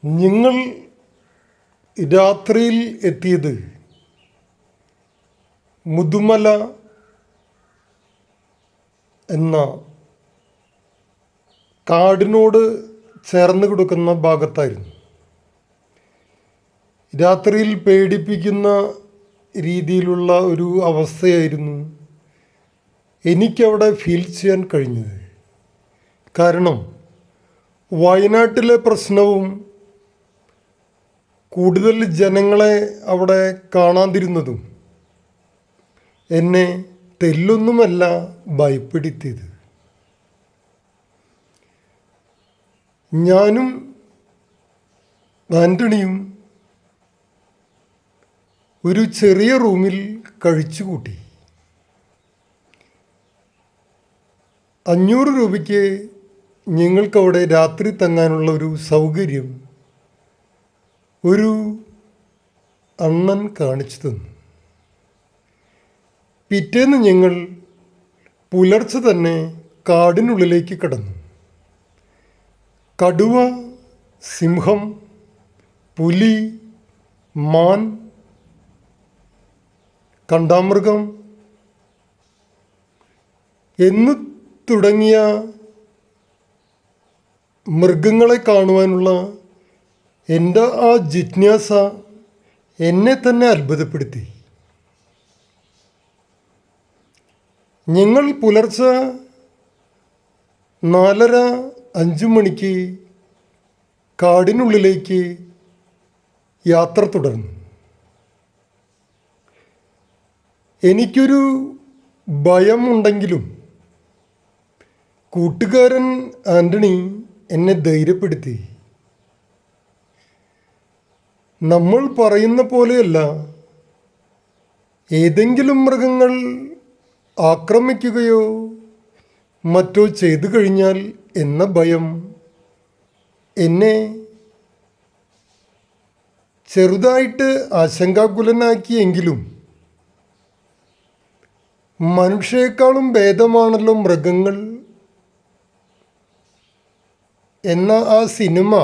ഞങ്ങൾ രാത്രിയിൽ എത്തിയത് മുതുമല എന്ന കാടിനോട് ചേർന്ന് കിടക്കുന്ന ഭാഗത്തായിരുന്നു. രാത്രിയിൽ പേടിപ്പിക്കുന്ന രീതിയിലുള്ള ഒരു അവസ്ഥയായിരുന്നു എനിക്കവിടെ ഫീൽ ചെയ്യാൻ കഴിഞ്ഞത്. കാരണം വയനാട്ടിലെ പ്രശ്നവും കൂടുതൽ ജനങ്ങളെ അവിടെ കാണാതിരുന്നതും എന്നെ തെല്ലൊന്നുമല്ല ഭയപ്പെടുത്തിയത്. ഞാനും ആൻ്റണിയും ഒരു ചെറിയ റൂമിൽ കഴിച്ചുകൂട്ടി. 500 രൂപയ്ക്ക് ഞങ്ങൾക്കവിടെ രാത്രി തങ്ങാനുള്ള ഒരു സൗകര്യം ഒരു അണ്ണൻ കാണിച്ചു തന്നു. പിറ്റേന്ന് ഞങ്ങൾ പുലർച്ചെ തന്നെ കാടിനുള്ളിലേക്ക് കടന്നു. കടുവ, സിംഹം, പുലി, മാൻ, കണ്ടാമൃഗം എന്നു തുടങ്ങിയ മൃഗങ്ങളെ കാണുവാനുള്ള എൻ്റെ ആ ജിജ്ഞാസ എന്നെ തന്നെ അത്ഭുതപ്പെടുത്തി. ഞങ്ങൾ പുലർച്ചെ 4:30-5 മണിക്ക് കാടിനുള്ളിലേക്ക് യാത്ര തുടർന്നു. എനിക്കൊരു ഭയമുണ്ടെങ്കിലും കൂട്ടുകാരൻ ആൻ്റണി എന്നെ ധൈര്യപ്പെടുത്തി. നമ്മൾ പറയുന്ന പോലെയല്ല, ഏതെങ്കിലും മൃഗങ്ങൾ ആക്രമിക്കുകയോ മറ്റോ ചെയ്തു കഴിഞ്ഞാൽ എന്ന ഭയം എന്നെ ചെറുതായിട്ട് ആശങ്കാകുലനാക്കിയെങ്കിലും മനുഷ്യരെക്കാളും ഭേദമാണല്ലോ മൃഗങ്ങൾ എന്ന ആ സിനിമ